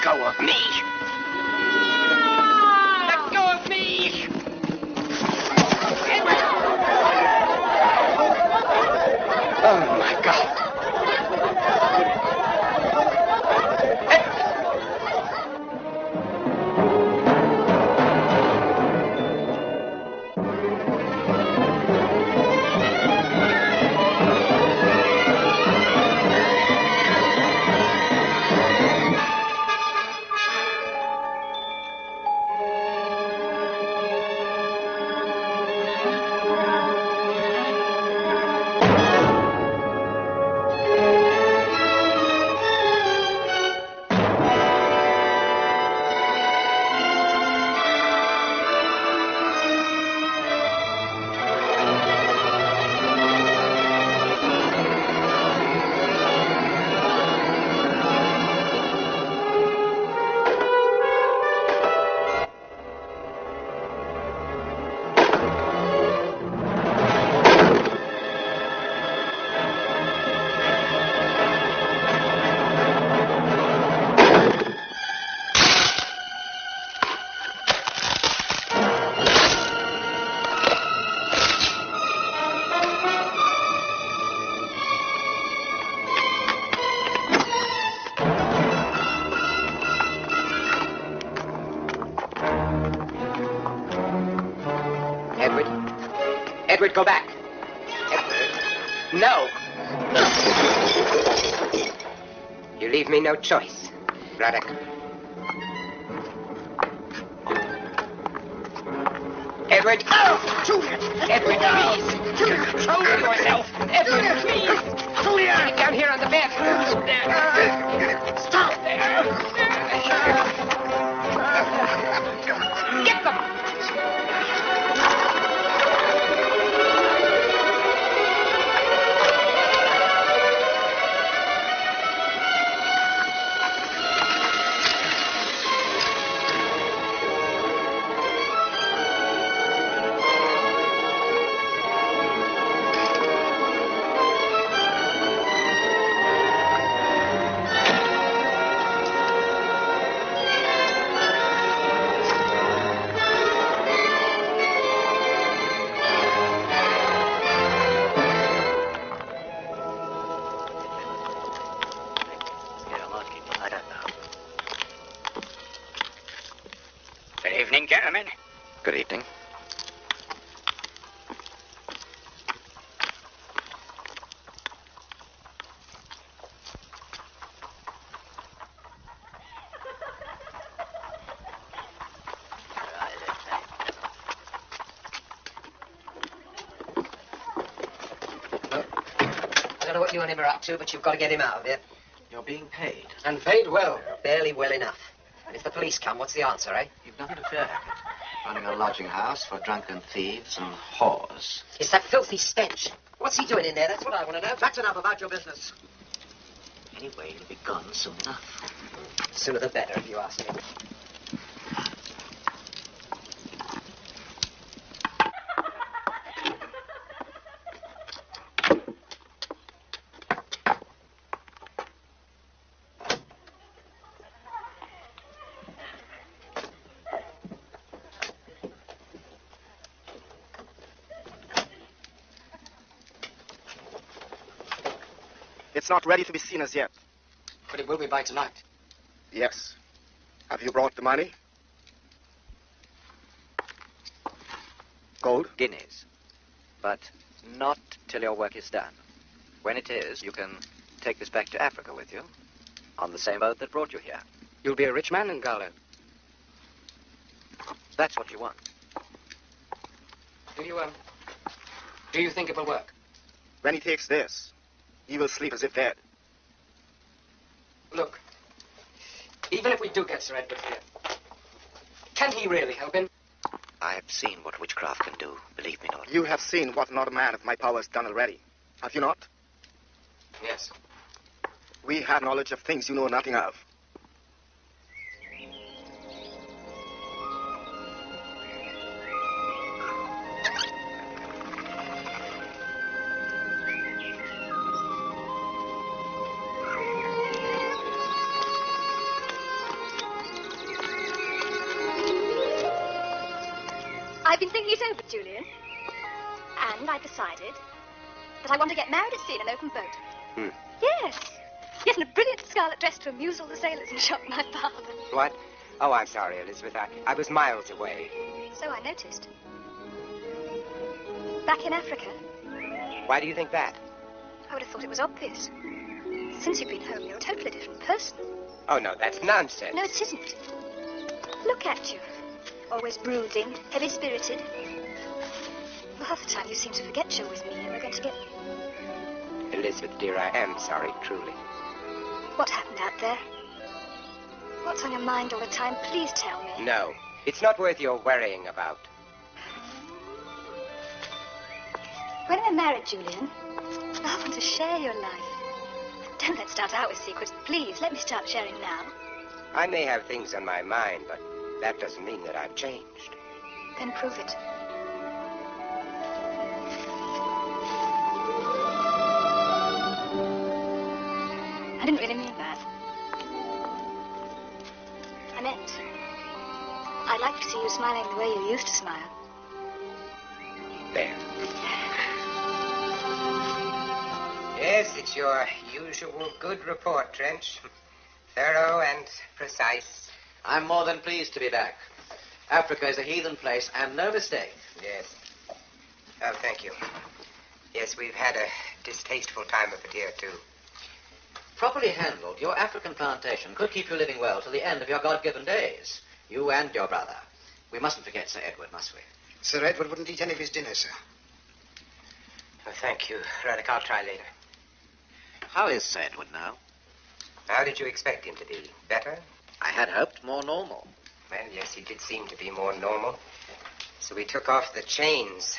go of me! Let go of me! Oh, my God. Edward, go back. Edward. No. You leave me no choice, Braddock. Edward. Oh, Julia. Edward, please. Julia, control yourself. Edward, please. Julia. Get down here on the bed. Stop. Get them. Good evening, gentlemen. Good evening. I don't know what you and him are up to, but you've got to get him out of here. You're being paid. And paid well. Barely well enough. And if the police come, what's the answer, eh? You've nothing to fear, Hackett. Running a lodging house for drunken thieves and whores. It's that filthy stench. What's he doing in there? That's what I want to know. That's enough about your business. Anyway, it'll be gone soon enough. Sooner the better, if you ask me. It's not ready to be seen as yet. But it will be by tonight. Yes. Have you brought the money? Gold? Guineas. But not till your work is done. When it is, you can take this back to Africa with you on the same boat that brought you here. You'll be a rich man in Gala. That's what you want. Do you think it will work? When he takes this, he will sleep as if dead. Look, even if we do get Sir Edward here, can he really help him? I have seen what witchcraft can do, believe me, Norton. You have seen what not a man of my power has done already. Have you not? Yes. We have knowledge of things you know nothing of. I've been thinking it over, Julian. And I've decided that I want to get married at sea in an open boat. Hmm. Yes. Yes, in a brilliant scarlet dress to amuse all the sailors and shock my father. What? Oh, I'm sorry, Elizabeth. I was miles away. So I noticed. Back in Africa, Why do you think that? I would have thought it was obvious. Since you've been home, you're a totally different person. Oh, no, that's nonsense. No, it isn't. Look at you. Always brooding, heavy-spirited. Well, half the time you seem to forget you're with me and we're going to get... Elizabeth, dear, I am sorry, truly. What happened out there? What's on your mind all the time? Please tell me. No, it's not worth your worrying about. When we're married, Julian, I want to share your life. Don't let's start out with secrets. Please, let me start sharing now. I may have things on my mind, but that doesn't mean that I've changed. Then prove it. I didn't really mean that. I meant I'd like to see you smiling the way you used to smile. There. Yes, it's your usual good report, Trench. Thorough and precise. I'm more than pleased to be back. Africa is a heathen place, and no mistake. Yes. Oh, thank you. Yes, we've had a distasteful time of it here, too. Properly handled, your African plantation could keep you living well till the end of your God-given days. You and your brother. We mustn't forget Sir Edward, must we? Sir Edward wouldn't eat any of his dinner, sir. Oh, thank you. Radek, I'll try later. How is Sir Edward now? How did you expect him to be? Better? I had hoped more normal. Well, yes, he did seem to be more normal. So we took off the chains.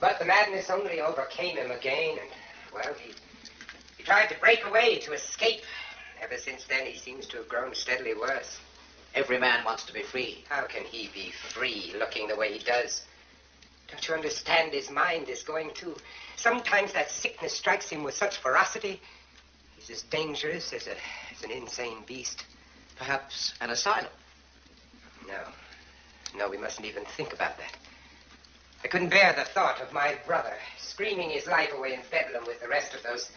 But the madness only overcame him again, and, well, he tried to break away to escape. Ever since then, he seems to have grown steadily worse. Every man wants to be free. How can he be free, looking the way he does? Don't you understand? His mind is going too. Sometimes that sickness strikes him with such ferocity. He's as dangerous as an insane beast. Perhaps an asylum. No, we mustn't even think about that. I couldn't bear the thought of my brother screaming his life away in Bedlam with the rest of those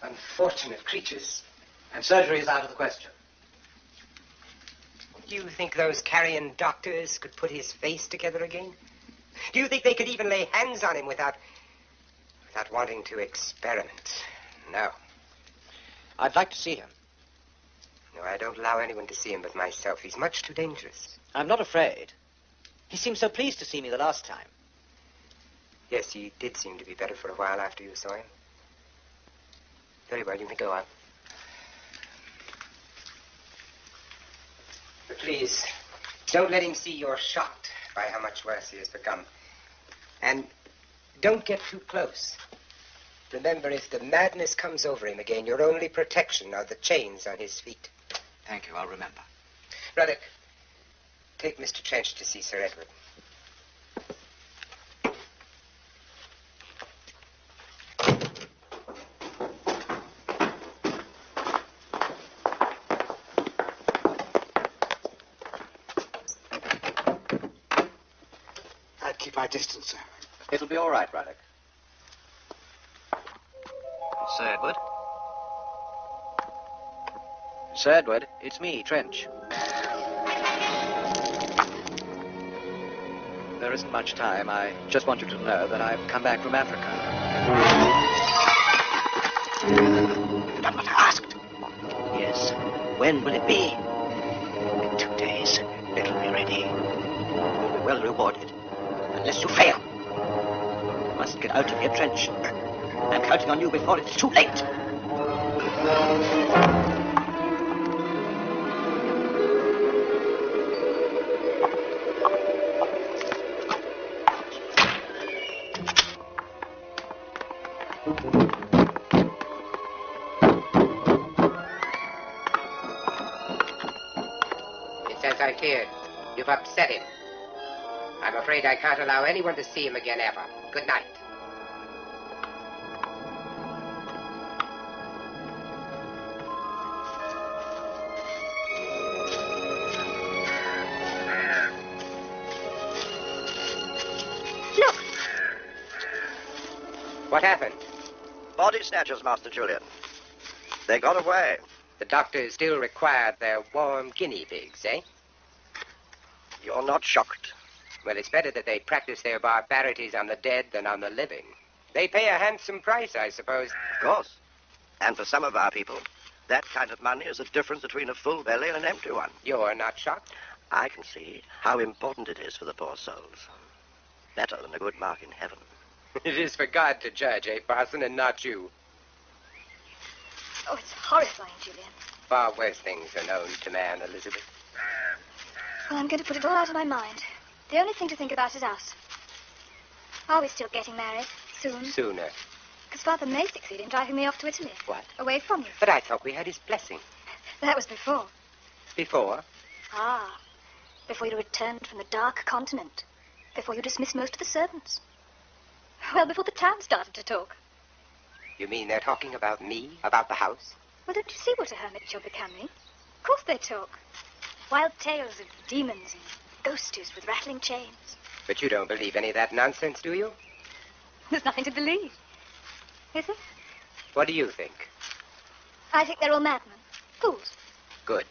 unfortunate creatures. And surgery is out of the question. Do you think those carrion doctors could put his face together again? Do you think they could even lay hands on him without wanting to experiment? No. I'd like to see him. No, I don't allow anyone to see him but myself. He's much too dangerous. I'm not afraid. He seemed so pleased to see me the last time. Yes, he did seem to be better for a while after you saw him. Very well, you may go on. But please, don't let him see you're shocked by how much worse he has become. And don't get too close. Remember, if the madness comes over him again, your only protection are the chains on his feet. Thank you, I'll remember. Radek, take Mr. Trench to see Sir Edward. I'll keep my distance, sir. It'll be all right, Radek. Sir Edward? Sir Edward, it's me, Trench. There isn't much time. I just want you to know that I've come back from Africa. You've done what I asked. Yes. When will it be? In 2 days, it'll be ready. You'll be well rewarded. Unless you fail. You must get out of here, Trench. I'm counting on you before it's too late. It's as I feared. You've upset him. I'm afraid I can't allow anyone to see him again ever. Good night. What happened? Body snatchers, Master Julian. They got away. The doctors still required their warm guinea pigs, eh? You're not shocked. Well, it's better that they practice their barbarities on the dead than on the living. They pay a handsome price, I suppose. Of course. And for some of our people, that kind of money is the difference between a full belly and an empty one. You're not shocked? I can see how important it is for the poor souls. Better than a good mark in heaven. It is for God to judge, eh, Parson, and not you. Oh, it's horrifying, Julian. Far worse things are known to man, Elizabeth. Well, I'm going to put it all out of my mind. The only thing to think about is us. Are we still getting married? Soon? Sooner. Because Father may succeed in driving me off to Italy. What? Away from you. But I thought we had his blessing. That was before. Before? Ah. Before you returned from the dark continent. Before you dismissed most of the servants. Well, before the town started to talk. You mean they're talking about me? About the house? Well, don't you see what a hermit you're becoming? Of course they talk. Wild tales of demons and ghosties with rattling chains. But you don't believe any of that nonsense, do you? There's nothing to believe. Is there? What do you think? I think they're all madmen. Fools. Good.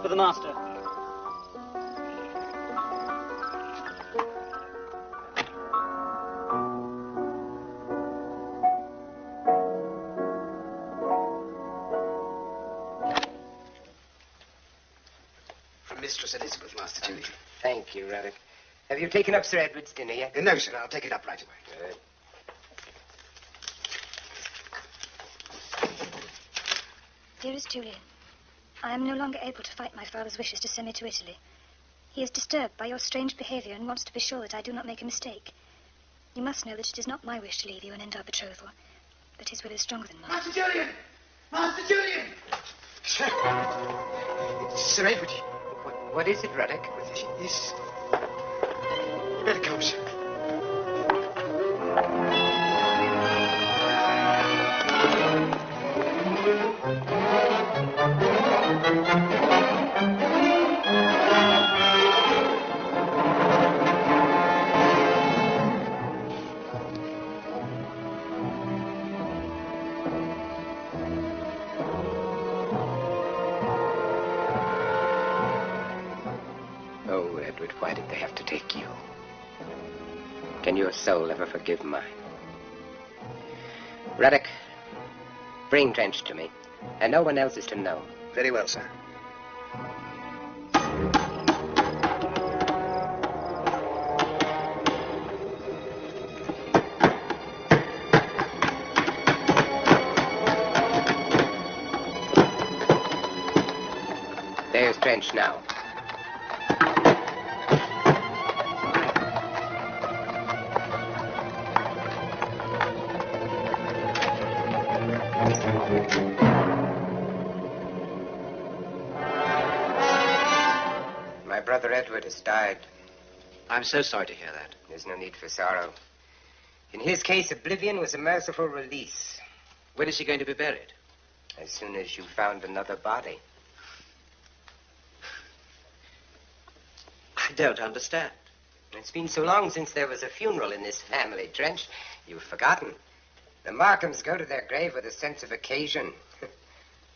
For the master. From Mistress Elizabeth, Master Julian. Thank you, Ruddock. Have you taken up Sir Edward's dinner yet? No, sir, I'll take it up right away. Good. Dearest Julian, I am no longer able to fight my father's wishes to send me to Italy. He is disturbed by your strange behavior and wants to be sure that I do not make a mistake. You must know that it is not my wish to leave you and end our betrothal, that his will is stronger than mine. Master Julian! Master Julian! Sir! Sir Edward. What is it, Ruddock? He's... Better come, sir. Oh, Edward, why did they have to take you? Can your soul ever forgive mine? Ruddock, bring Trench to me, and no one else is to know. Very well, sir. There's Trench now. My brother Edward has died. I'm so sorry to hear that. There's no need for sorrow. In his case, oblivion was a merciful release. When is he going to be buried? As soon as you found another body. I don't understand. It's been so long since there was a funeral in this family, Trench. You've forgotten. The Markhams go to their grave with a sense of occasion.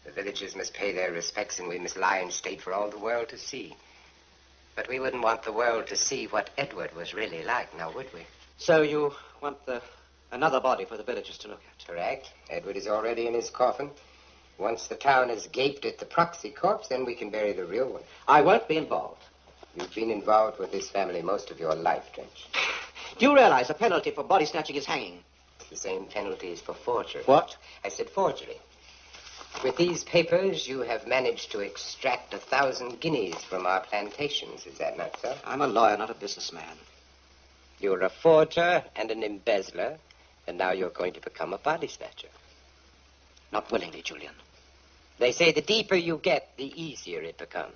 The villagers must pay their respects, and we must lie in state for all the world to see. But we wouldn't want the world to see what Edward was really like, now would we? So you want another body for the villagers to look at? Correct. Edward is already in his coffin. Once the town has gaped at the proxy corpse, then we can bury the real one. I won't be involved. You've been involved with this family most of your life, Trench. Do you realize the penalty for body snatching is hanging? It's the same penalty as for forgery. What? I said forgery. With these papers, you have managed to extract 1,000 guineas from our plantations. Is that not so? I'm a lawyer, not a businessman. You're a forger and an embezzler, and now you're going to become a body snatcher. Not willingly, Julian. They say the deeper you get, the easier it becomes.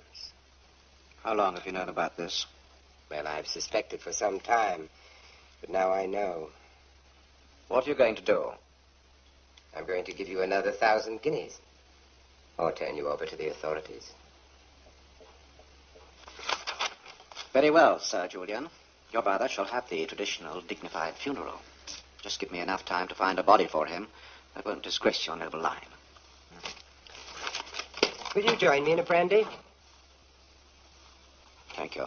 How long have you known about this? Well, I've suspected for some time, but now I know. What are you going to do? I'm going to give you another 1,000 guineas, or turn you over to the authorities. Very well, Sir Julian. Your brother shall have the traditional dignified funeral. Just give me enough time to find a body for him that won't disgrace your noble line. Will you join me in a brandy? Thank you.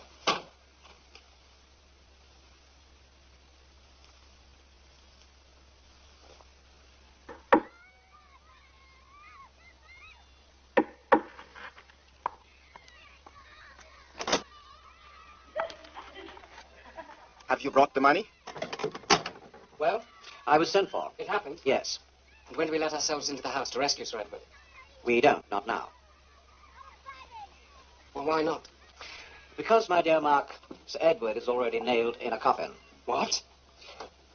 Have you brought the money? Well, I was sent for. it happened. Yes. And when do we let ourselves into the house to rescue Sir Edward? We don't, not now. Well, why not? Because, my dear Mark, Sir Edward is already nailed in a coffin. What?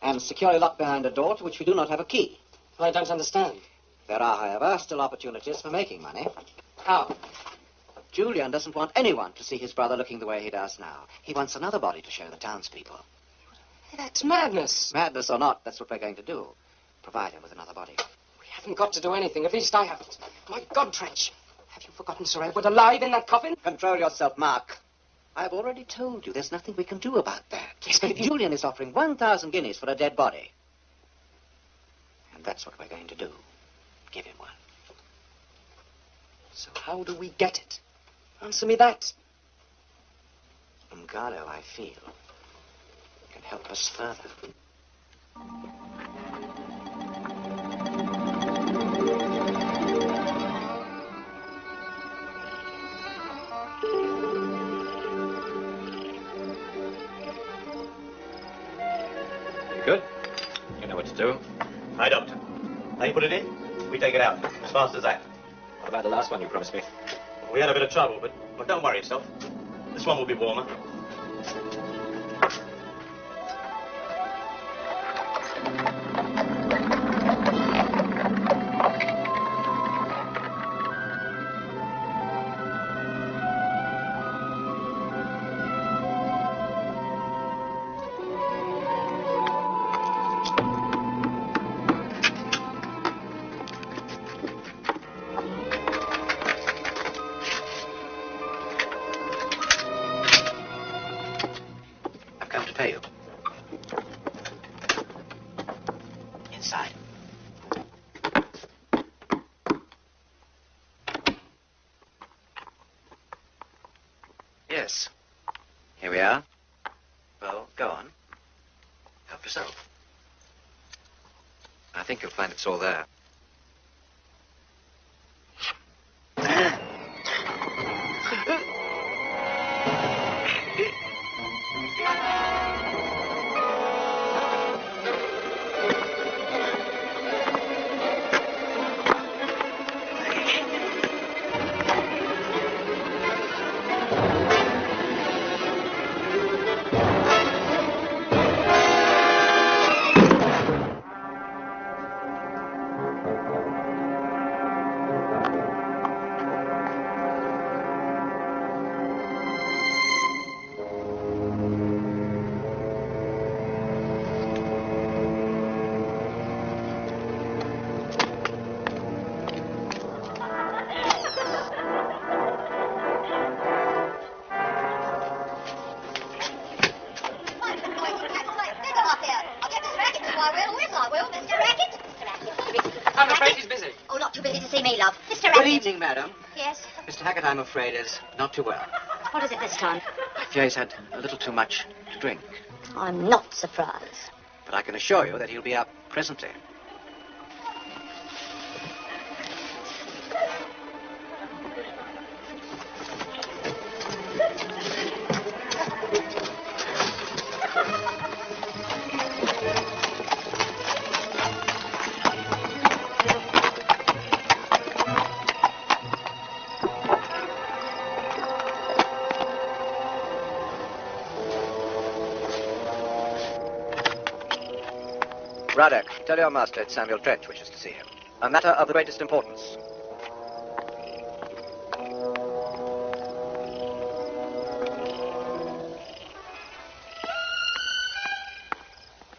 And securely locked behind a door to which we do not have a key. I don't understand. There are, however, still opportunities for making money. How? Julian doesn't want anyone to see his brother looking the way he does now. He wants another body to show the townspeople. That's madness. Madness or not, that's what we're going to do. Provide him with another body. We haven't got to do anything. At least I haven't. My God, Trench. Have you forgotten Sir Edward alive in that coffin? Control yourself, Mark. I've already told you there's nothing we can do about that. Yes, but if you... Julian is offering 1,000 guineas for a dead body. And that's what we're going to do. Give him one. So how do we get it? Answer me that. Ungaro, I feel, can help us further. Good. You know what to do. Hi, Doctor. Now you put it in, we take it out. As fast as that. What about the last one you promised me? We had a bit of trouble, but don't worry yourself. This one will be warmer. Yes. Here we are. Well, go on. Help yourself. I think you'll find it's all there. Good evening, madam. Yes? Mr. Hackett, I'm afraid, is not too well. What is it this time? I fear he's had a little too much to drink. I'm not surprised. But I can assure you that he'll be up presently. Radek, tell your master it's Samuel Trench wishes to see him. A matter of the greatest importance.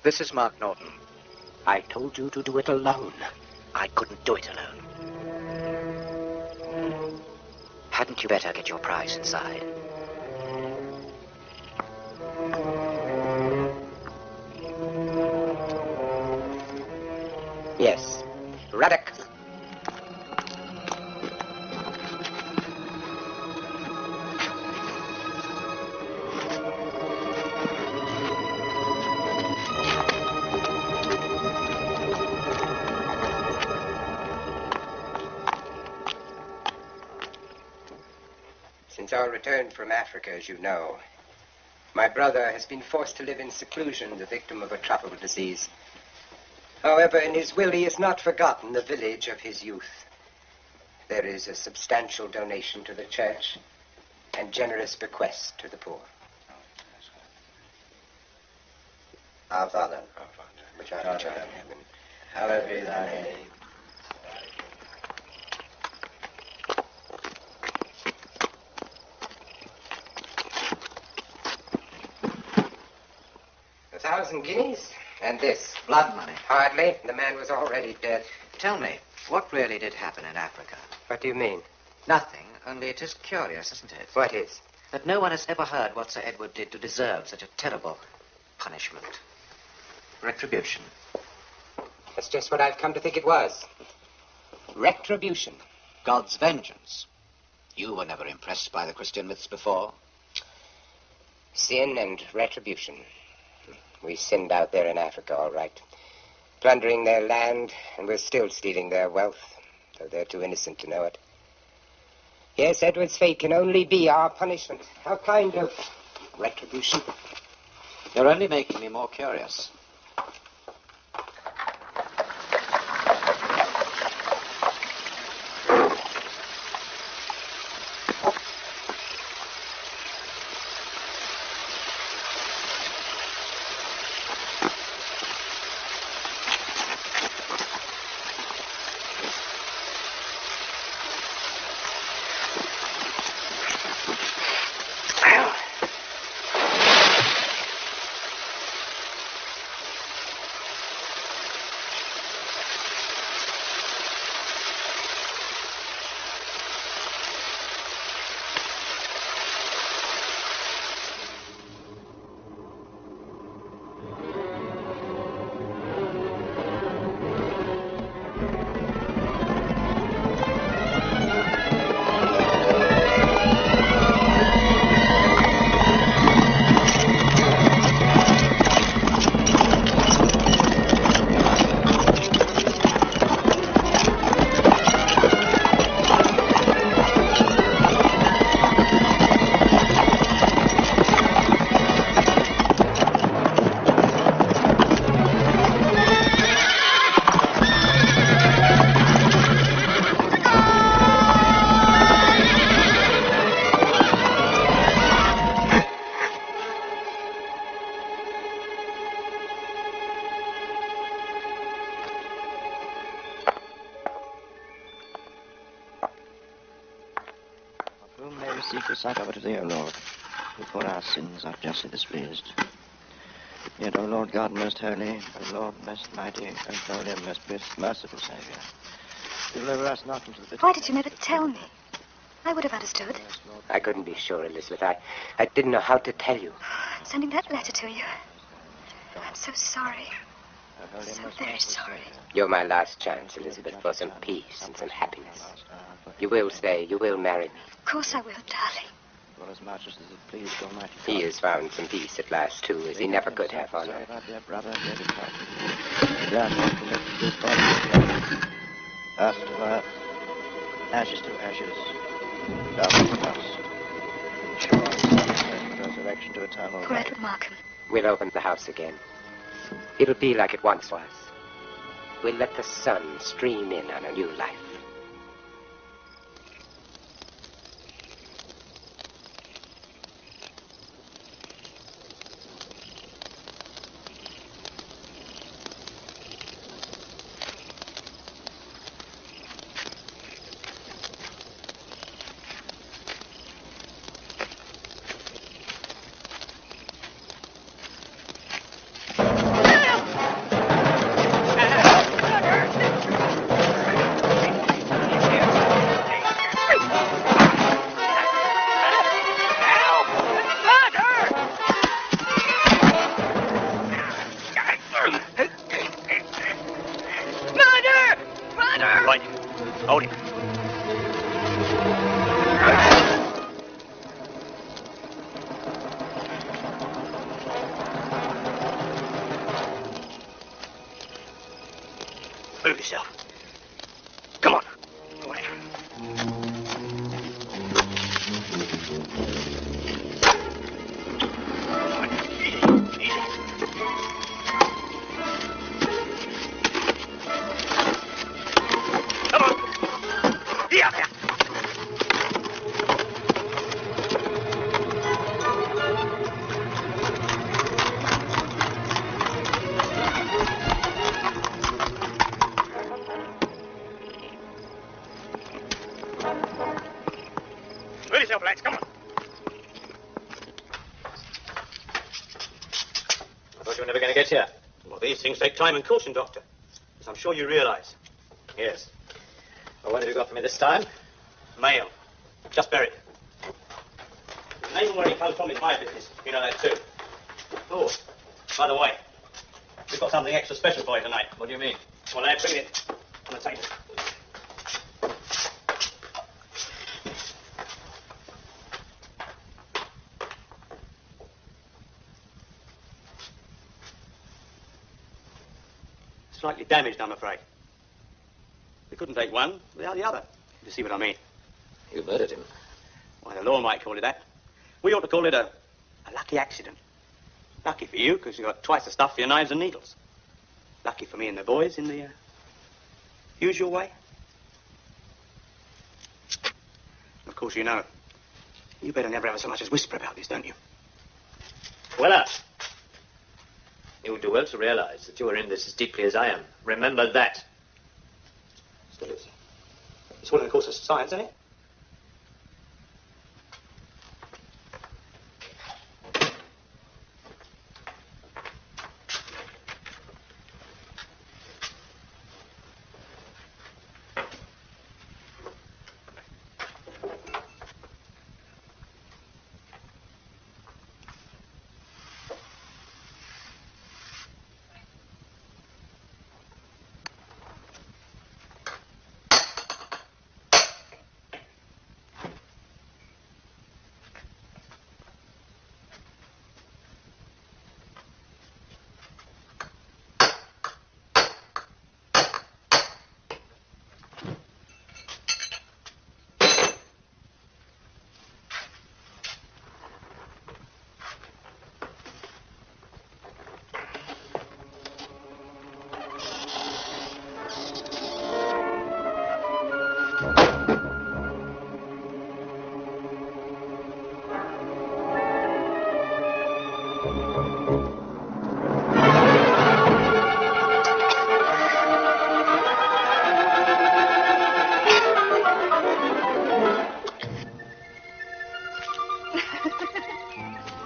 This is Mark Norton. I told you to do it alone. I couldn't do it alone. Hadn't you better get your prize inside? Yes. Radek. Since our return from Africa, as you know, my brother has been forced to live in seclusion, the victim of a tropical disease. However, in his will, he has not forgotten the village of his youth. There is a substantial donation to the church and generous bequest to the poor. Our Father, Which art in heaven, hallowed be thy name. $1,000 and this. Blood money. Hardly. The man was already dead. Tell me, what really did happen in Africa? What do you mean? Nothing, only it is curious, isn't it? What is? That no one has ever heard what Sir Edward did to deserve such a terrible punishment. Retribution. That's just what I've come to think it was. Retribution. God's vengeance. You were never impressed by the Christian myths before. Sin and retribution. We sinned out there in Africa, all right. Plundering their land, and we're still stealing their wealth, though they're too innocent to know it. Yes, Edward's fate can only be our punishment. Our kind of retribution. You're only making me more curious. Whom may receive the sight of it of thee, O Lord, who for our sins art justly displeased. Yet, O Lord God most holy, O Lord most mighty, O holy and most merciful Saviour, deliver us not into the pit. Why did you never tell me? I would have understood. I couldn't be sure, Elizabeth. I didn't know how to tell you. I'm sending that letter to you. I'm so sorry. I'm very sorry. You're my last chance, Elizabeth, for some peace and some happiness. You will stay. You will marry me. Of course I will, darling. Well, as much as it pleased Almighty God. He has found some peace at last, too, as he never could have on earth. Dear brother, dear departed. Therefore, commit this body to earth, earth to earth, ashes to ashes, dust to dust. Sure, resurrection to eternal Poor life. Edward Markham. We'll open the house again. It'll be like it once was. We'll let the sun stream in on a new life. Move yourself. Come on. Come on. Yeah. Move yourself, lads. Come on. I thought you were never going to get here. Well, these things take time and caution, Doctor. As I'm sure you realize. Yes. Well, what have you got for me this time? Mail. Just buried. The name and where he comes from is my business. You know that too. Oh, by the way, we've got something extra special for you tonight. What do you mean? Well, lad, bring it on the table. Slightly damaged, I'm afraid. We couldn't take one without the other. You see what I mean? You murdered him. Why, the law might call it that. We ought to call it a lucky accident. Lucky for you, because you got twice the stuff for your knives and needles. Lucky for me and the boys in the usual way. Of course, you know. You better never ever so much as whisper about this, don't you? Well, you'll do well to realize that you are in this as deeply as I am. Remember that. Still, it's all in the course of science, isn't it?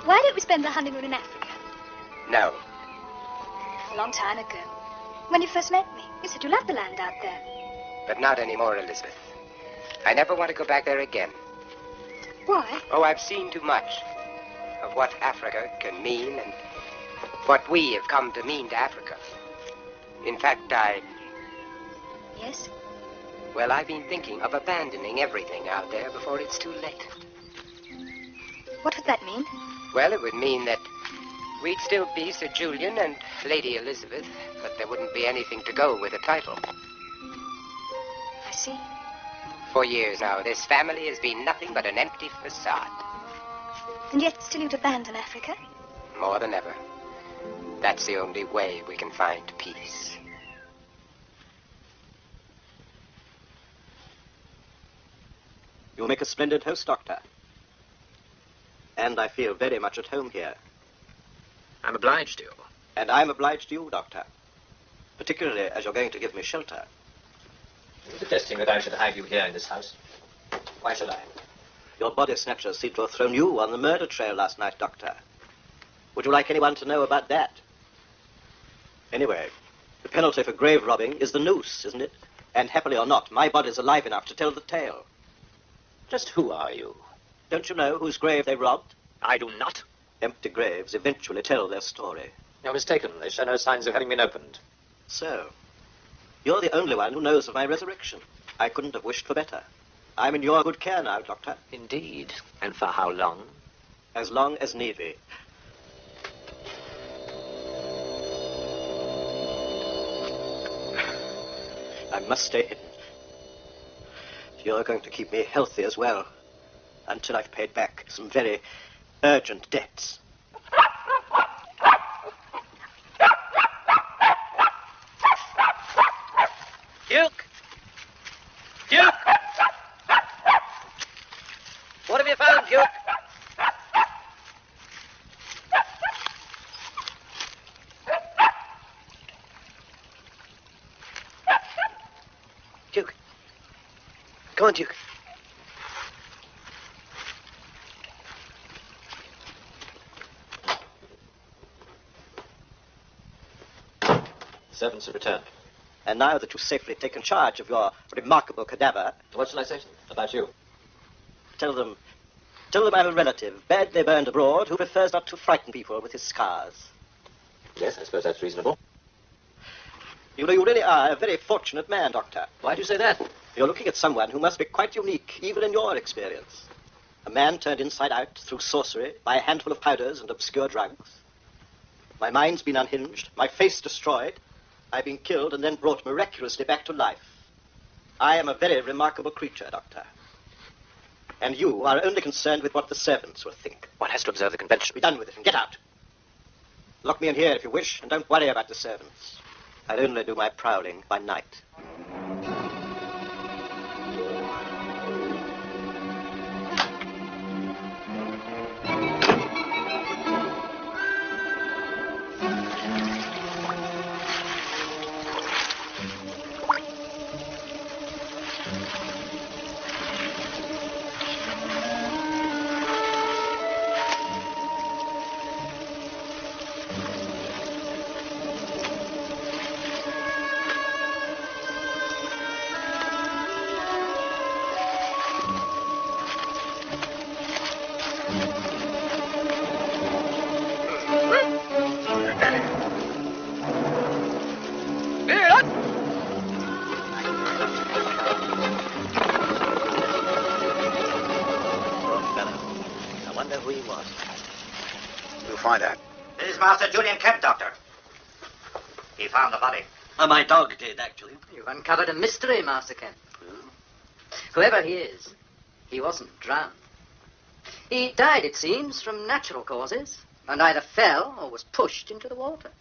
Why don't we spend the honeymoon in Africa? No. A long time ago. When you first met me, you said you loved the land out there. But not anymore, Elizabeth. I never want to go back there again. Why? Oh, I've seen too much of what Africa can mean and what we have come to mean to Africa. In fact, Yes? well, I've been thinking of abandoning everything out there before it's too late. What would that mean? Well, it would mean that we'd still be Sir Julian and Lady Elizabeth, but there wouldn't be anything to go with a title. I see. For years now, this family has been nothing but an empty facade. And yet still you'd abandon Africa? More than ever. That's the only way we can find peace. You make a splendid host, Doctor. And I feel very much at home here. I'm obliged to you. And I'm obliged to you, Doctor. Particularly as you're going to give me shelter. You're suggesting that I should hide you here in this house? Why should I? Your body snatchers seem to have thrown you on the murder trail last night, Doctor. Would you like anyone to know about that? Anyway, the penalty for grave robbing is the noose, isn't it? And happily or not, my body's alive enough to tell the tale. Just who are you? Don't you know whose grave they robbed? I do not. Empty graves eventually tell their story. You're mistaken. They show no signs of having been opened. So, you're the only one who knows of my resurrection. I couldn't have wished for better. I'm in your good care now, Doctor. Indeed. And for how long? As long as need be. I must stay hidden. You're going to keep me healthy as well, until I've paid back some very urgent debts. Duke! Duke! What have you found, Duke? Duke. Come on, Duke. Servants have returned. And now that you've safely taken charge of your remarkable cadaver... What shall I say to them about you? Tell them I have a relative, badly burned abroad, who prefers not to frighten people with his scars. Yes, I suppose that's reasonable. You know, you really are a very fortunate man, Doctor. Why do you say that? You're looking at someone who must be quite unique, even in your experience. A man turned inside out through sorcery by a handful of powders and obscure drugs. My mind's been unhinged, my face destroyed. I've been killed and then brought miraculously back to life. I am a very remarkable creature, Doctor. And you are only concerned with what the servants will think. One has to observe the convention. Be done with it and get out. Lock me in here if you wish, and don't worry about the servants. I'll only do my prowling by night. This is Master Julian Kemp, Doctor. He found the body. My dog did, actually. You've uncovered a mystery, Master Kemp. Whoever he is, he wasn't drowned. He died, it seems, from natural causes, and either fell or was pushed into the water.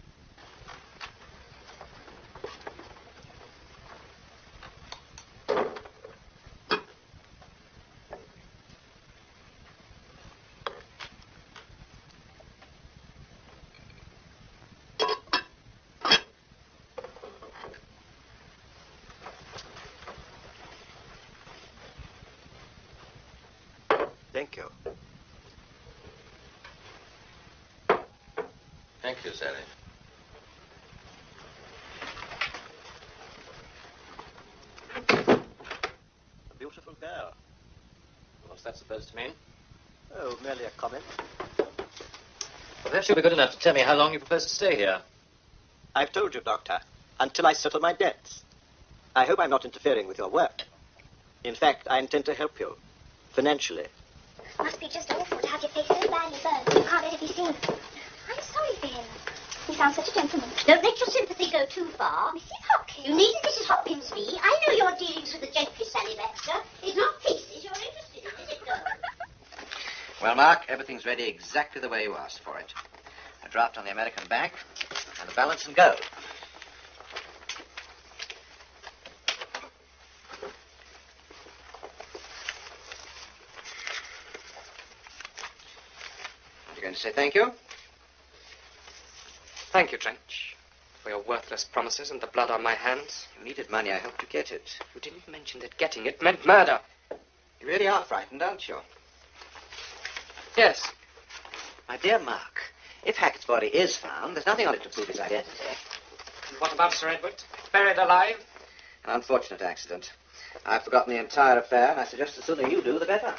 Thank you. Thank you, Sally. A beautiful girl. What's that supposed to mean? Oh, merely a comment. Well, perhaps you'll be good enough to tell me how long you propose to stay here. I've told you, Doctor. until I settle my debts. I hope I'm not interfering with your work. In fact, I intend to help you, financially. Must be just awful to have your face so badly burned you can't let it be seen. I'm sorry for him. He sounds such a gentleman. Don't let your sympathy go too far. Mrs. Hopkins. You needn't Mrs. Hopkins be. I know your dealings with the gentry, Sally Baxter. It's not pieces you're interested in, is it, girl? Well, Mark, everything's ready exactly the way you asked for it. A draft on the American bank and the balance in gold. Are you going to say thank you? Thank you, Trench, for your worthless promises and the blood on my hands. You needed money. I helped you get it. You didn't mention that getting it meant murder. You really are frightened, aren't you? Yes. My dear Mark, if Hackett's body is found, there's nothing on it to prove his identity. And what about Sir Edward? Buried alive? An unfortunate accident. I've forgotten the entire affair, and I suggest the sooner you do, the better.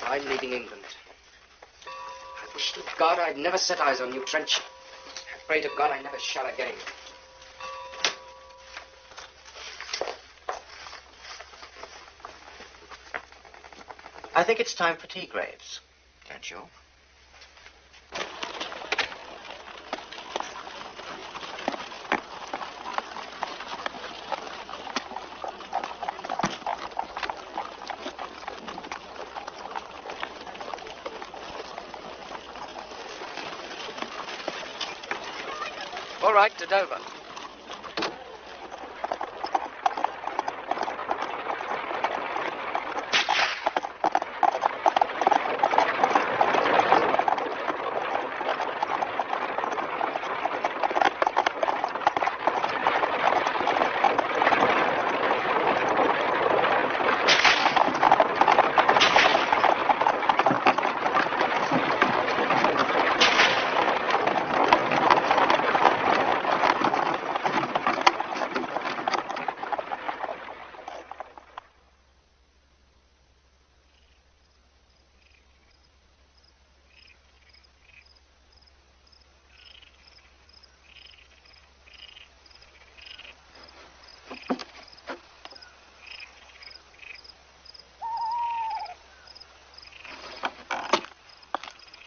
I'm leaving England. I wish to God I'd never set eyes on you, Trench. I pray to God I never shall again. I think it's time for tea, Graves. Don't you? All right, to Dover.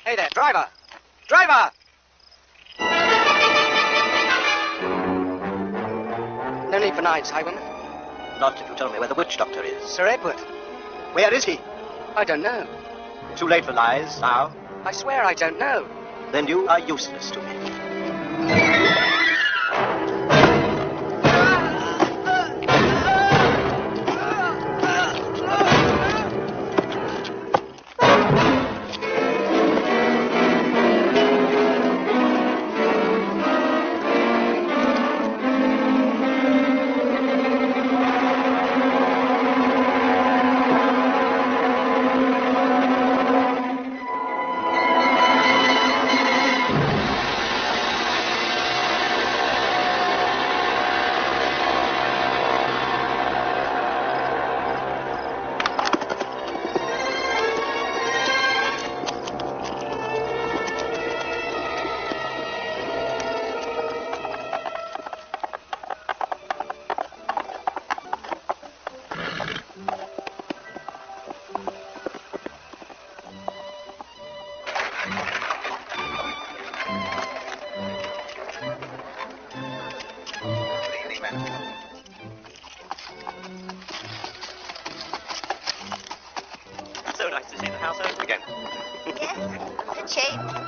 Hey there, driver! Driver! No need for knives, highwayman. Not if you tell me where the witch doctor is. Sir Edward. Where is he? I don't know. Too late for lies now. I swear I don't know. Then you are useless to me. So nice to see the house open again. Yes, what a change.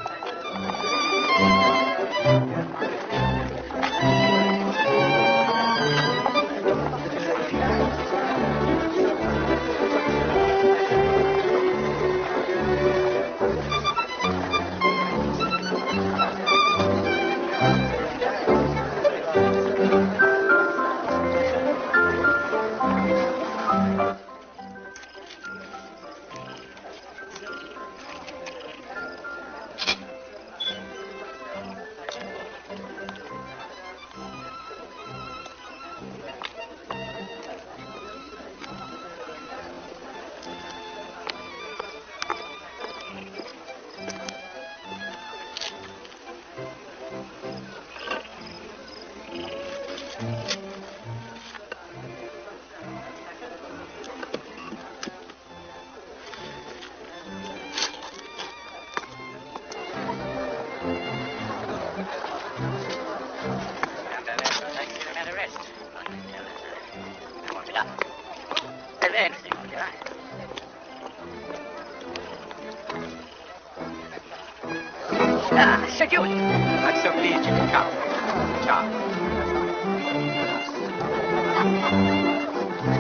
Sir Julian. I'm so pleased you could come.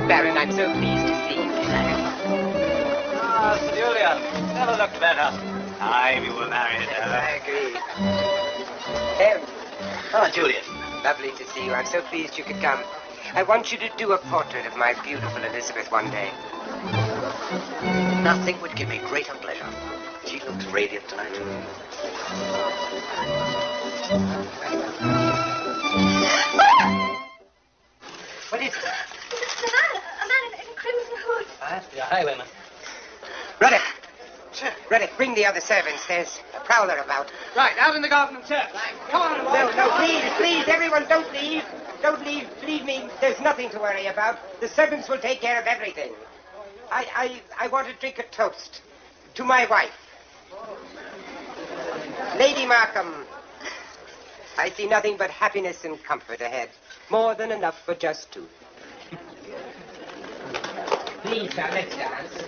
Baron, I'm so pleased to see you. Ah, Sir Julian. Never looked better. Time you were married. I agree. Julian. Lovely to see you. I'm so pleased you could come. I want you to do a portrait of my beautiful Elizabeth one day. Nothing would give me greater pleasure. She looks radiant tonight. What is it? It's a man in crimson hood. That's the highwayman. Ruddock! Ruddock, bring the other servants. There's a prowler about. Right, out in the garden and turf. Come on, boys. No, please, everyone, don't leave. Don't leave. Believe me, there's nothing to worry about. The servants will take care of everything. I want to drink a toast to my wife. Lady Markham, I see nothing but happiness and comfort ahead. More than enough for just two. Please, now, let's dance.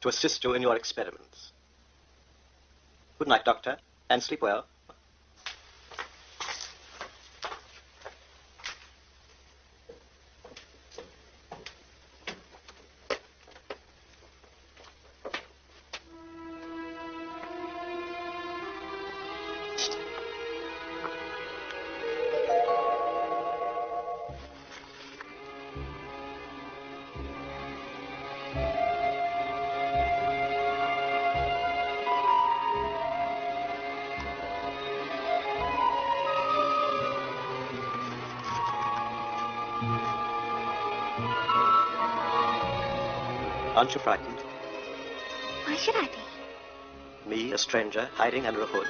To assist you in your experiments. Good night, Doctor, and sleep well. Aren't you frightened? Why should I be? Me, a stranger, hiding under a hood.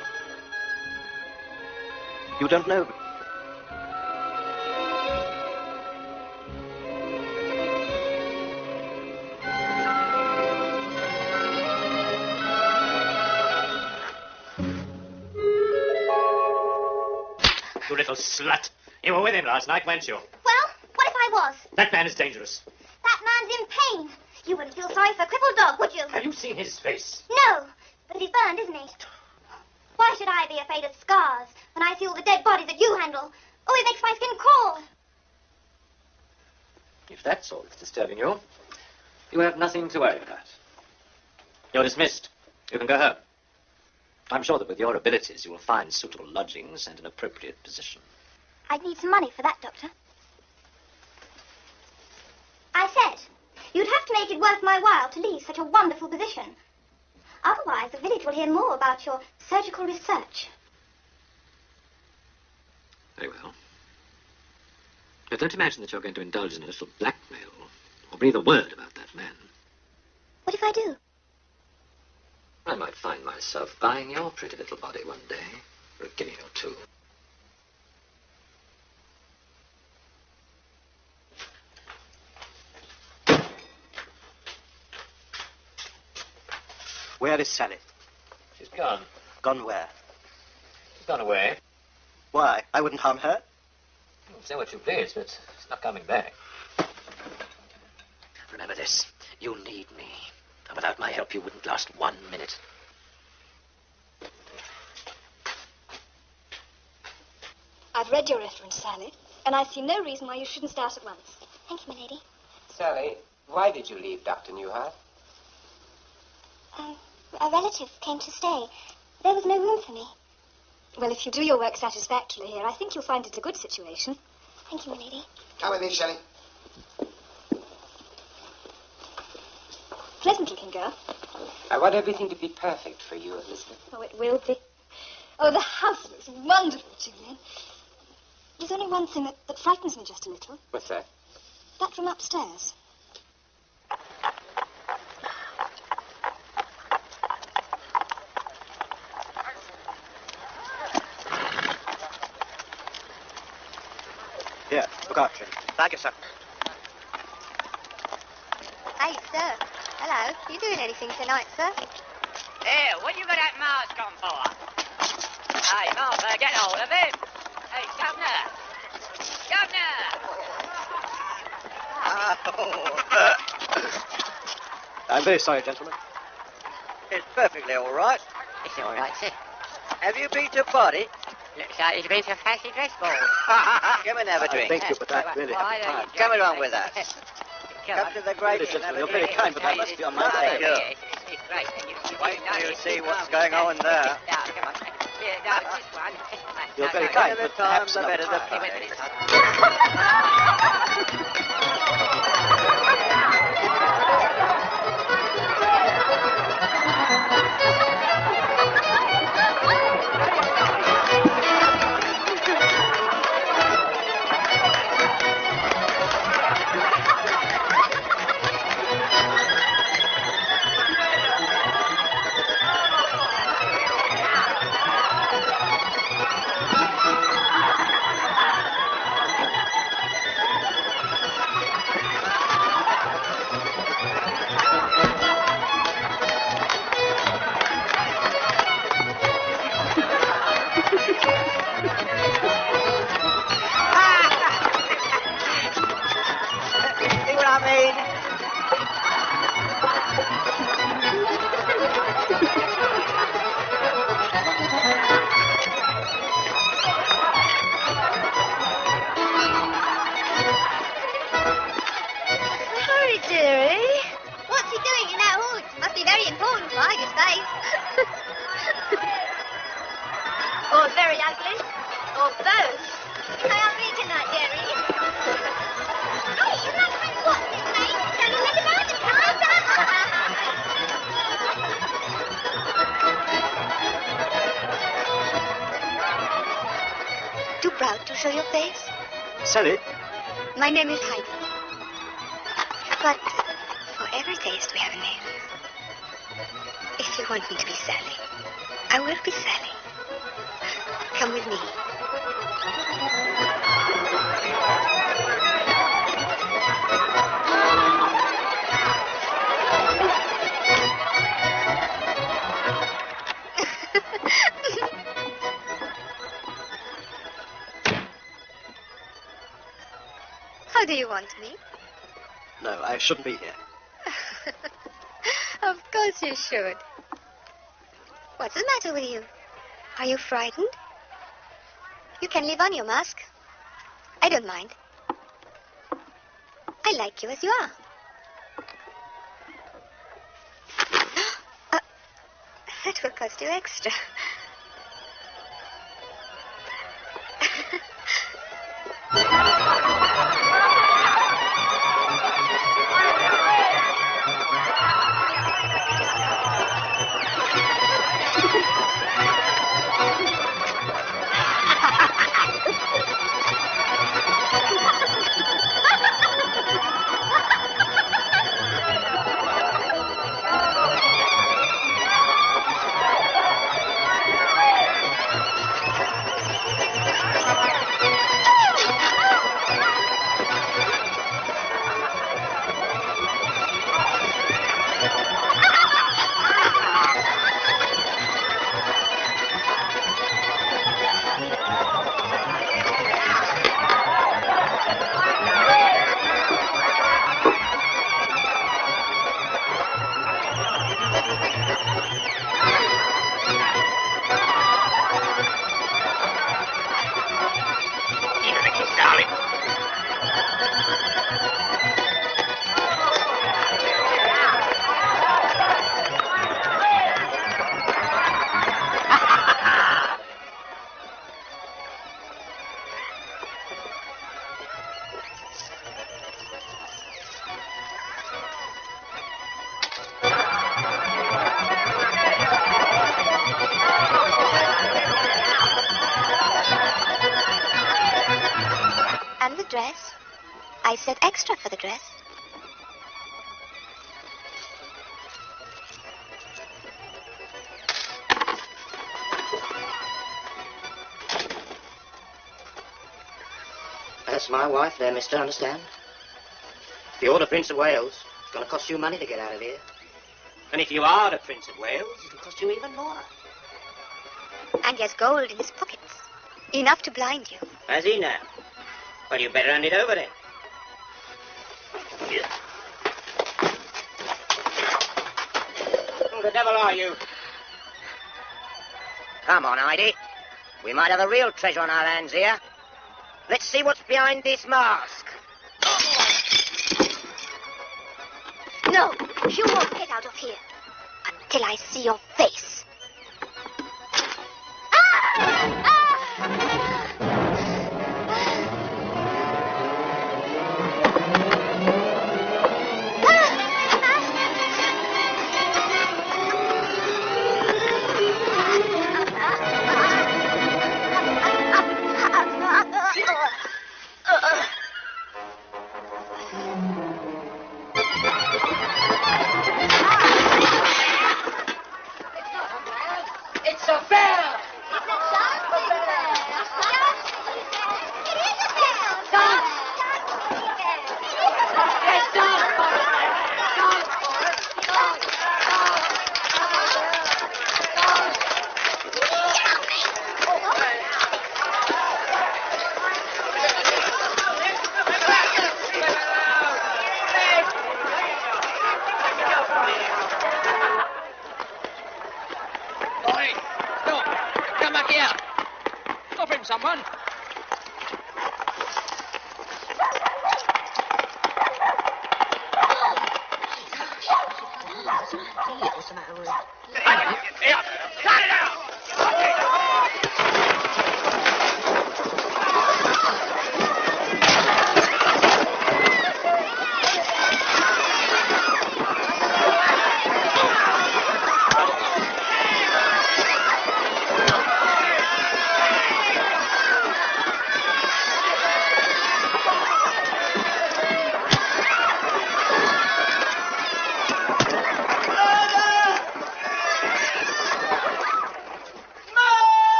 You don't know. You little slut. You were with him last night, weren't you? Well, what if I was? That man is dangerous. That man's in pain. You wouldn't feel sorry for a crippled dog, would you? Have you seen his face? No, but he's burned, isn't he? Why should I be afraid of scars when I see all the dead bodies that you handle? Oh, it makes my skin crawl. If that's all that's disturbing you, you have nothing to worry about. You're dismissed. You can go home. I'm sure that with your abilities you will find suitable lodgings and an appropriate position. I'd need some money for that, Doctor. I said, you'd have to make it worth my while to leave such a wonderful position. Otherwise, the village will hear more about your surgical research. Very well. But don't imagine that you're going to indulge in a little blackmail or breathe a word about that man. What if I do? I might find myself buying your pretty little body one day for a guinea or two. Where is Sally? She's gone. Gone where? She's gone away. Why? I wouldn't harm her. Say what you please, but she's not coming back. Remember this. You need me. And without my help, you wouldn't last 1 minute. I've read your reference, Sally, and I see no reason why you shouldn't start at once. Thank you, milady. Sally, why did you leave Dr. Newhart? A relative came to stay. There was no room for me. Well, if you do your work satisfactorily here, I think you'll find it's a good situation. Thank you, milady. Come with me, Shelley. Pleasant-looking girl. I want everything to be perfect for you, Elizabeth. Oh, it will be. Oh, the house looks wonderful, Julian. There's only one thing that frightens me just a little. What's that? That from upstairs. Look out, Jim. Thank you, sir. Hey, sir. Hello. You doing anything tonight, sir? Here, what you got that mask on for? Hey, Martha, get hold of him. Hey, Governor. I'm very sorry, gentlemen. It's perfectly all right. It's all right, sir. Have you been to a party? Looks like he's been to a fancy dress ball. Come and have a drink. Thank you, but I really Why haven't don't time. you Come join along me? with us. Come Come on. to the great Really, gentlemen, you're very kind, but I must be on my Thank way. you. It's great. And you Wait know, till you it's see just what's marvellous. going on there. Yeah, come on. Yeah, no, it's just one. You're very No, kind, the but time, perhaps the another better the time. Hey, wait a minute. See what I mean? Hurry, dearie. What's he doing in that hood? Must be very important to hide his face. Or very ugly. Or both. How are we tonight, dearie? Hey, you must be what's his name? Tell him that about the Too proud to show your face? Sally, My name is Heidi. But for every taste we have a name. If you want me to be Sally, I will be Sally. Come with me. How do you want me? no, I shouldn't be here. Of course you should. What's the matter with you? Are you frightened? You can leave on your mask. I don't mind. I like you as you are. That will cost you extra. And the dress? I said extra for the dress. That's my wife there, mister, understand? If you're the Prince of Wales, it's going to cost you money to get out of here. And if you are the Prince of Wales, It'll cost you even more. And he has gold in his pockets. Enough to blind you. has he now? Well, you better hand it over then. Who the devil are you? Come on, Heidi. We might have a real treasure on our hands here. Let's see what's behind this mask. No, you won't get out of here until I see your face. It's a bear! Boy, stop! Come back here! Stop him, someone!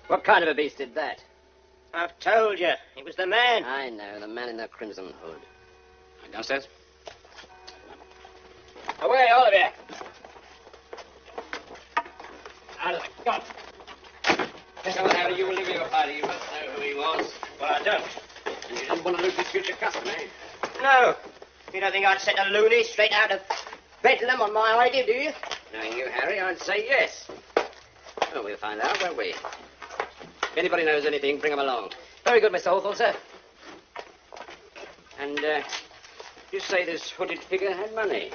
What kind of a beast did that? I've told you, it was the man. I know, the man in the crimson hood. Downstairs. Away, all of you. Out of the gun. Tell Harry you will leave your party. You must know who he was. Well, I don't. And you didn't want to lose his future custom, eh? No. You don't think I'd set a loony straight out of Bedlam on my idea, do you? Knowing you, Harry, I'd say yes. Well, we'll find out, won't we? If anybody knows anything, bring him along. Very good, Mr. Hawthorne, sir. And, you say this hooded figure had money,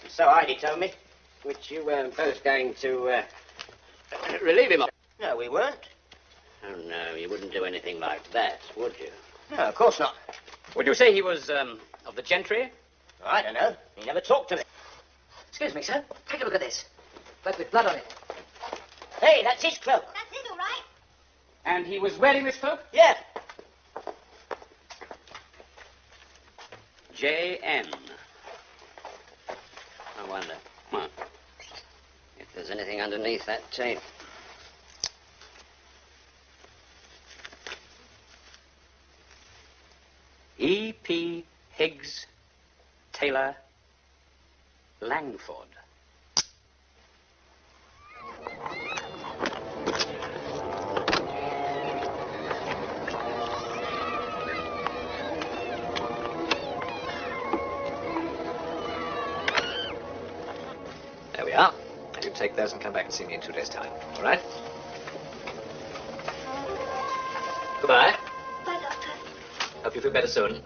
So Heidi told me. which you were both going to, relieve him of. No, we weren't. Oh, no, you wouldn't do anything like that, would you? No, of course not. Would you say he was, of the gentry? I don't know. He never talked to me. Excuse me, sir. Take a look at this. Cloak with blood on it. Hey, that's his cloak. That's it, all right. And he was wearing this cloak? Yeah. J.M. I wonder. Huh. If there's anything underneath that tape. E.P. Higgs Taylor Langford. There we are. And you take those and come back and see me in 2 days' time. All right? Goodbye. Bye, Doctor. Hope you feel better soon.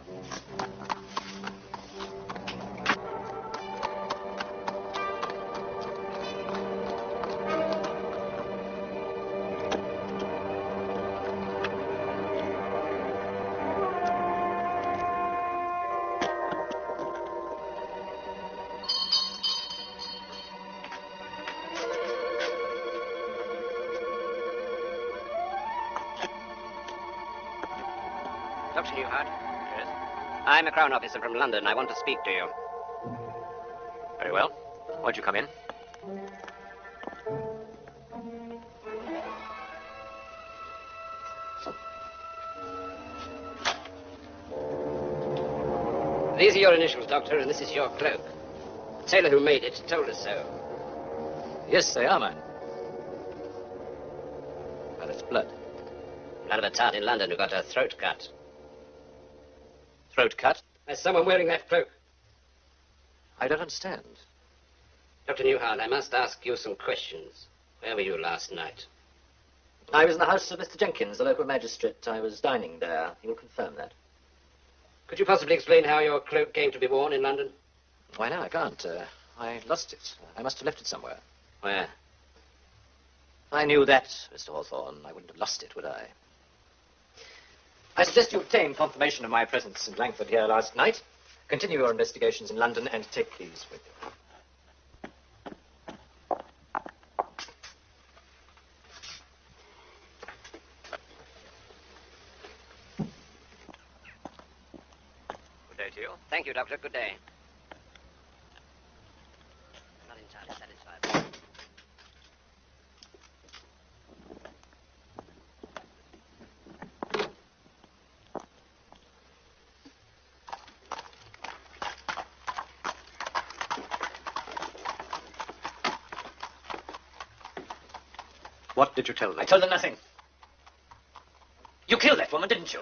Hart. Yes? I'm a Crown officer from London. I want to speak to you. Very well. Won't you come in? These are your initials, Doctor, and this is your cloak. The tailor who made it told us so. Yes, they are mine. Well, it's blood. Blood of a tart in London who got her throat cut. Throat cut? There's someone wearing that cloak. I don't understand. Dr. Newhart, I must ask you some questions. Where were you last night? I was in the house of Mr. Jenkins, the local magistrate. I was dining there. He will confirm that. Could you possibly explain how your cloak came to be worn in London? Why, no, I can't. I lost it. I must have left it somewhere. Where? If I knew that, Mr. Hawthorne, I wouldn't have lost it, would I? I suggest you obtain confirmation of my presence in Langford here last night, continue your investigations in London, and take these with you. Good day to you. Thank you, Doctor. Good day. Not entirely satisfied. What did you tell them? I told them nothing. You killed that woman, didn't you?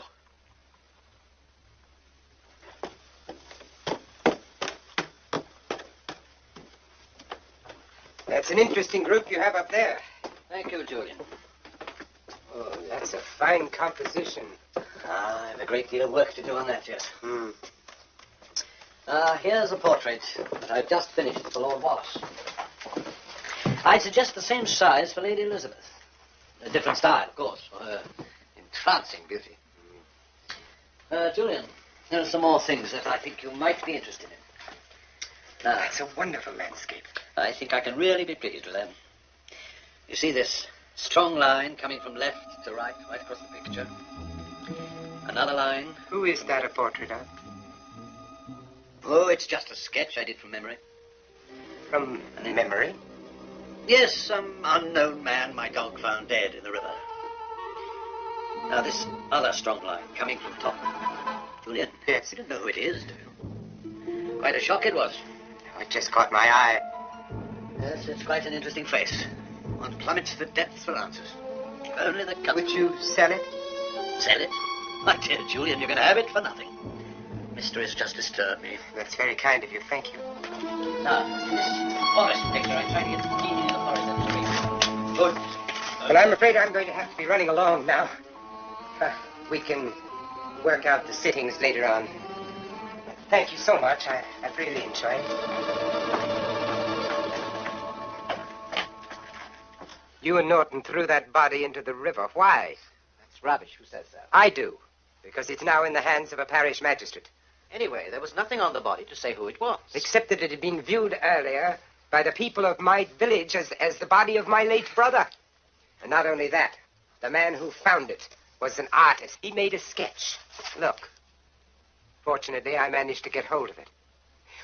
That's an interesting group you have up there. Thank you, Julian. Oh, that's a fine composition. Ah, I have a great deal of work to do on that, yes. Hmm. Here's a portrait that I've just finished for Lord Wallace. I'd suggest the same size for Lady Elizabeth. A different style, of course, for her entrancing beauty. Julian, there are some more things that I think you might be interested in. Now, That's a wonderful landscape. I think I can really be pleased with them. You see this strong line coming from left to right across the picture. Another line. Who is that a portrait of? Oh, it's just a sketch I did from memory. From memory? Yes, some unknown man my dog found dead in the river. Now, this other strong line coming from top. Julian? Yes. You don't know who it is, do you? Quite a shock it was. It just caught my eye. Yes, it's quite an interesting face. One plummets the depths for answers. If only the Would you sell it? Sell it? My dear Julian, you're going to have it for nothing. Mystery's just disturbed me. That's very kind of you. Thank you. Now, in this forest picture, I'm trying to get the meaning of the forest. That's good. Well, I'm afraid I'm going to have to be running along now. We can work out the sittings later on. Thank you so much. I've really enjoyed it. You and Norton threw that body into the river. Why? That's rubbish. Who says that? I do. Because it's now in the hands of a parish magistrate. Anyway, there was nothing on the body to say who it was. Except that it had been viewed earlier by the people of my village as the body of my late brother. And not only that, the man who found it was an artist. He made a sketch. Look. Fortunately, I managed to get hold of it.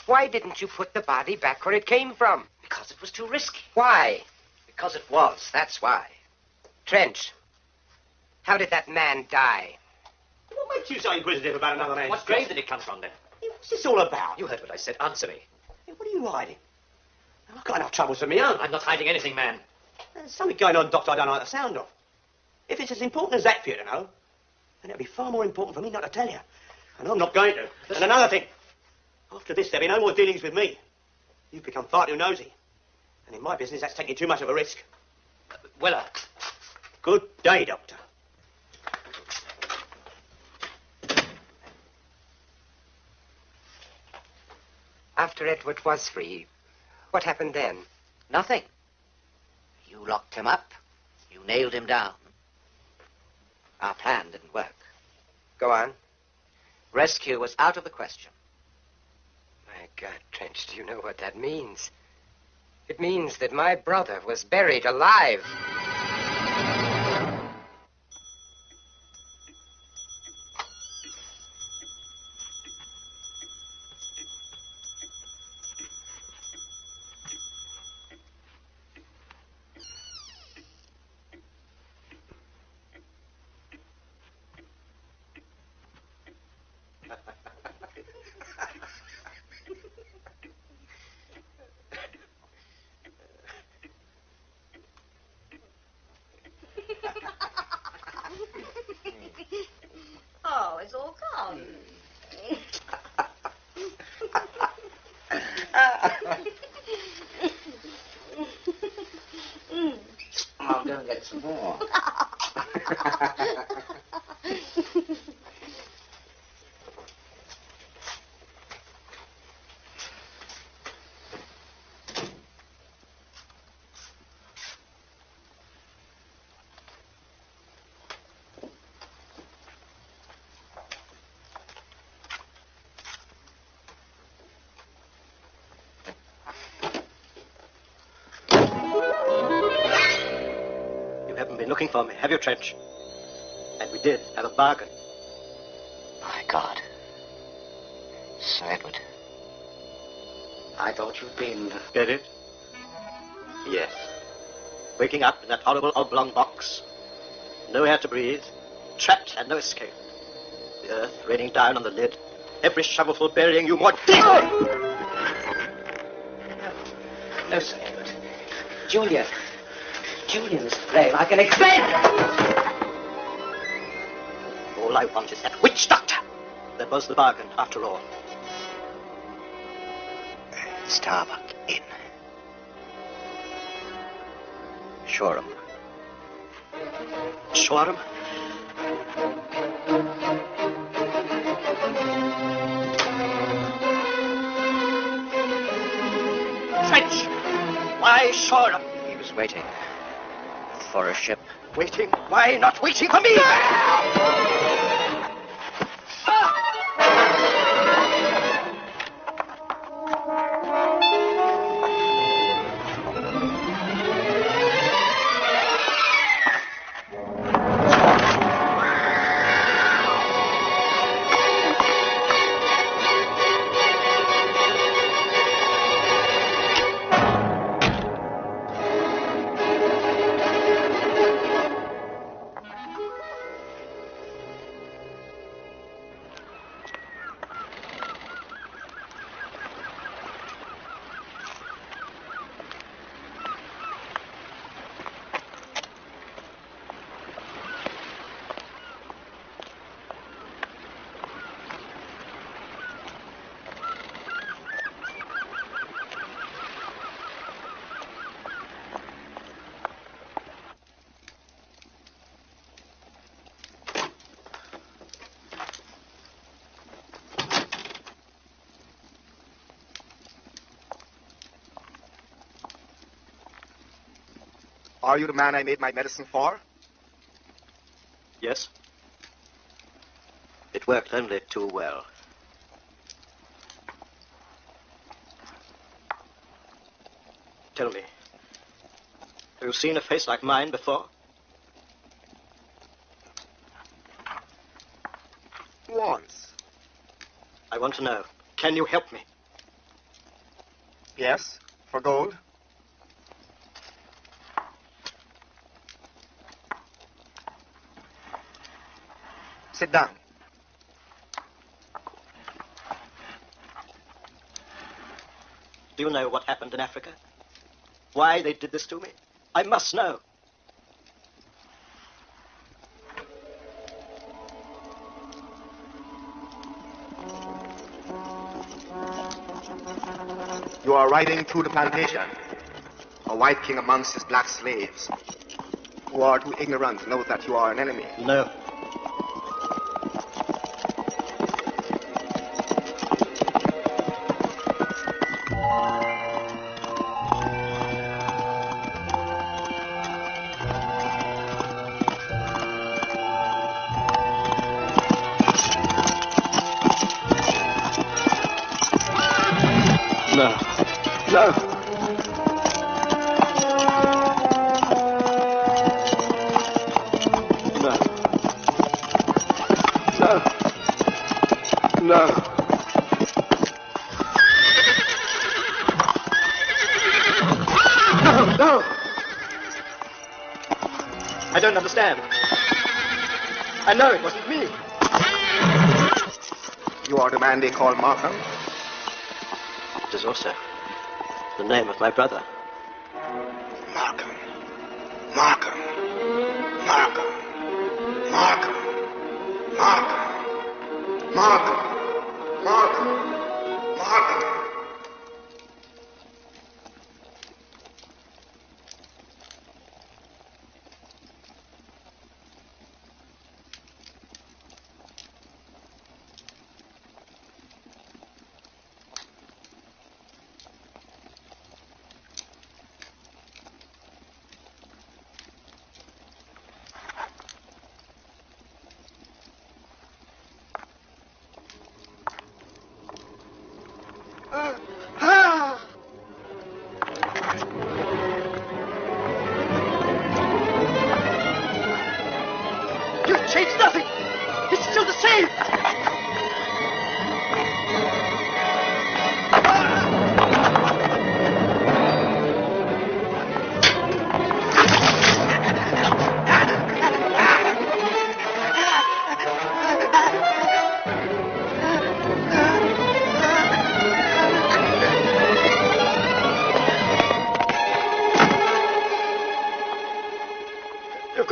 Why didn't you put the body back where it came from? Because it was too risky. Why? Because it was. That's why. Trench, how did that man die? What makes you so inquisitive about another man's What grave did it come from, then? What's this all about? You heard what I said. Answer me. What are you hiding? I've got enough troubles of my own. I'm not hiding anything, man. There's something going on, Doctor, I don't like the sound of. If it's as important as that for you to know, then it'll be far more important for me not to tell you. And I'm not going to. And another thing. After this, there'll be no more dealings with me. You've become far too nosy. And in my business, that's taking too much of a risk. Weller. Good day, Doctor. After Edward was free, what happened then? Nothing. You locked him up. You nailed him down. Our plan didn't work. Go on. Rescue was out of the question. My God, Trench, do you know what that means? It means that my brother was buried alive. some more. You haven't been looking for me, have you, Trench? And we did have a bargain. My God. Sir Edward. I thought you'd been... Get it? Yes. Waking up in that horrible oblong box. No air to breathe. Trapped and no escape. The earth raining down on the lid. Every shovelful burying you more deep. No, Sir Edward. Julian. Julian is to blame. I can explain. All I want is that witch doctor. That was the bargain, after all. Starbuck Inn. Shoreham. Shoreham? Trench! Why Shoreham? He was waiting for a ship. Waiting? Why not waiting for me? Are you the man I made my medicine for? Yes. It worked only too well. Tell me, have you seen a face like mine before? Once. I want to know, can you help me? Yes, for gold. Sit down. Do you know what happened in Africa? Why they did this to me? I must know. You are riding through the plantation. A white king amongst his black slaves. Who are too ignorant to know that you are an enemy. No. I don't understand. I know it wasn't me. You are the man they call Markham? It is also the name of my brother. Markham. Markham. Markham. Markham. Markham. Markham. Markham. Markham.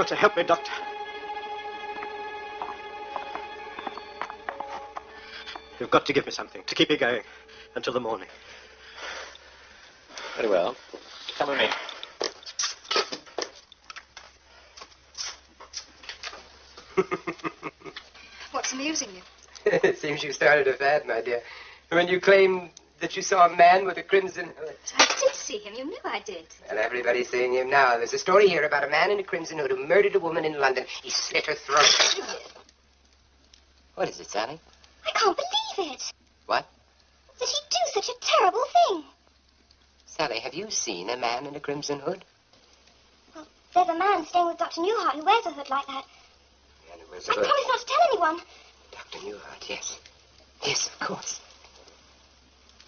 got to help me, Doctor. You've got to give me something to keep me going until the morning. Very well. Come with me. What's amusing you? It seems you started a fad, my dear. When you claimed that you saw a man with a crimson hood. I did see him. You knew I did. Well, everybody's seeing him now. There's a story here about a man in a crimson hood who murdered a woman in London. He slit her throat. What is it, Sally? I can't believe it. What? That he'd do such a terrible thing. Sally, have you seen a man in a crimson hood? Well, there's a man staying with Dr. Newhart who wears a hood like that. And it was I promise not to tell anyone. Dr. Newhart, yes. Yes, of course.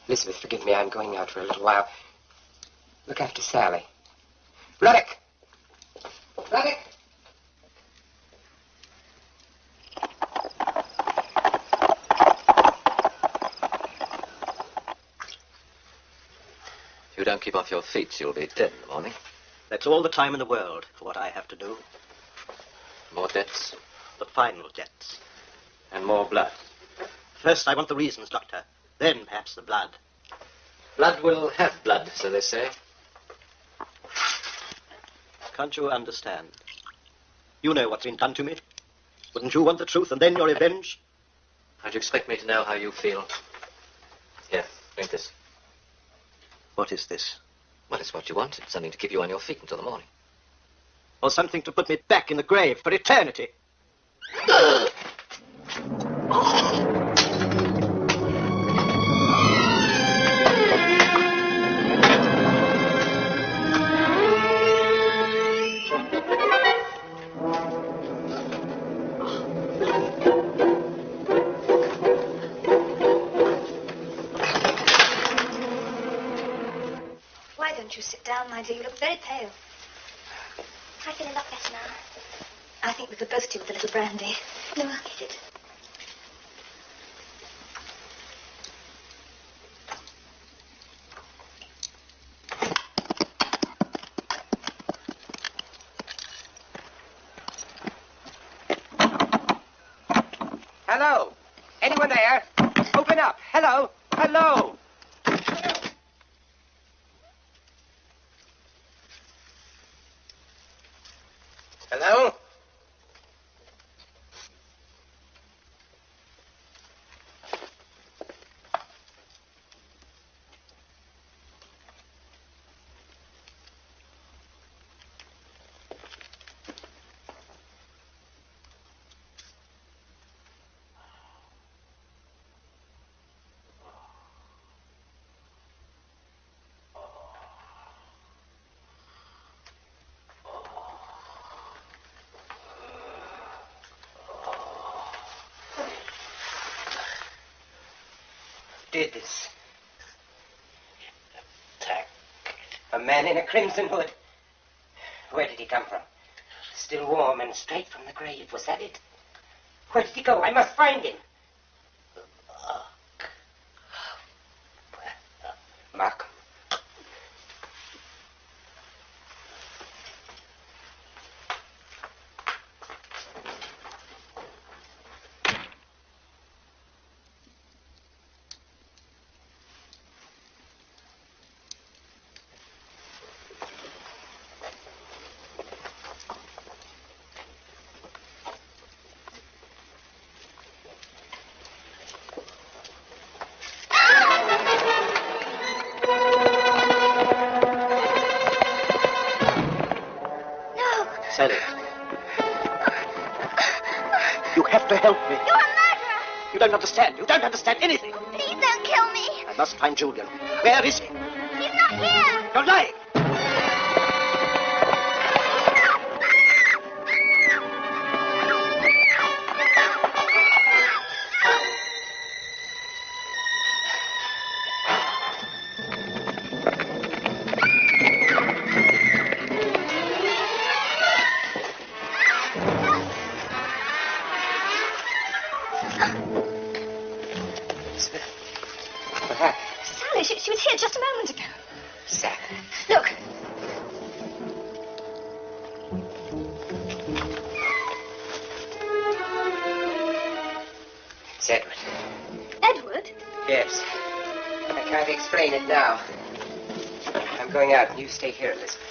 Elizabeth, forgive me. I'm going out for a little while. Look after Sally. Ruddock! Ruddock! If you don't keep off your feet, you'll be dead in the morning. That's all the time in the world for what I have to do. More debts. The final debts. And more blood. First, I want the reasons, Doctor. Then, perhaps, the blood. Blood will have blood, so they say. Can't you understand? You know what's been done to me. Wouldn't you want the truth and then your revenge? How'd you expect me to know how you feel? Here, drink this. What is this? Well, it's what you want. It's something to keep you on your feet until the morning. Or something to put me back in the grave for eternity. Why don't you sit down, my dear? You look very pale. I feel a lot better now. I think we could both do with a little brandy. No, I'll get it. Hello? Anyone there? Open up. Hello? Hello? Hello? Did this? Attack. A man in a crimson hood. Where did he come from? Still warm and straight from the grave. Was that it? Where did he go? I must find him. Markham. Sally. You have to help me. You're a murderer! You don't understand. You don't understand anything. Please don't kill me! I must find Julian. Where is he? He's not here! You're lying! Sally, she was here just a moment ago. Sally. Look. Yes. I can't explain it now. I'm going out, and you stay here, Elizabeth.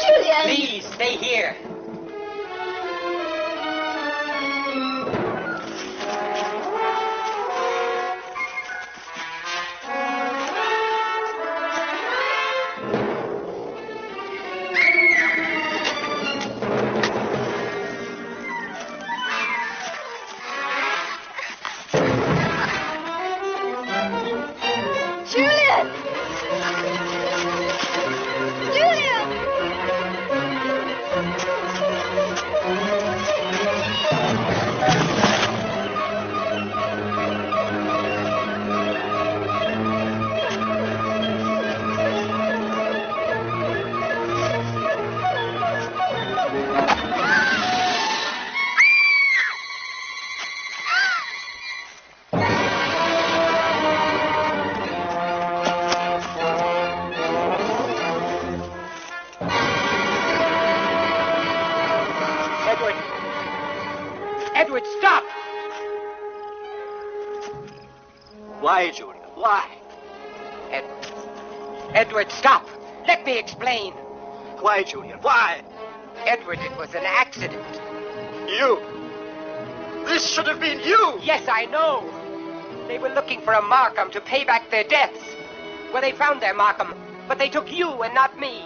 Julian! Please, stay here. Julian! Julian! Edward! Edward, stop! Why, Julian? Why? Edward, stop! Let me explain. Why, Julian? Why? Edward, it was an accident. You! This should have been you! Yes, I know. They were looking for a Markham to pay back their debts. Well, they found their Markham, but they took you and not me.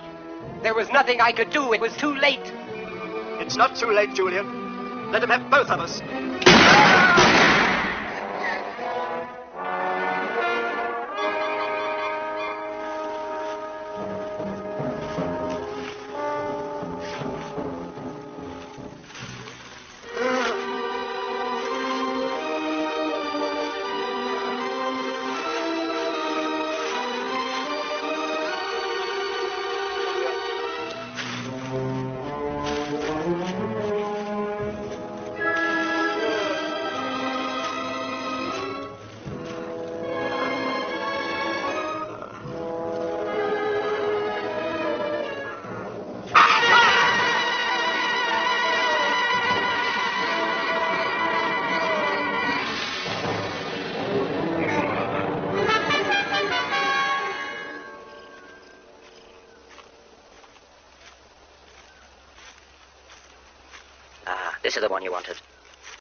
There was nothing I could do. It was too late. It's not too late, Julian. Let him have both of us. This is the one you wanted.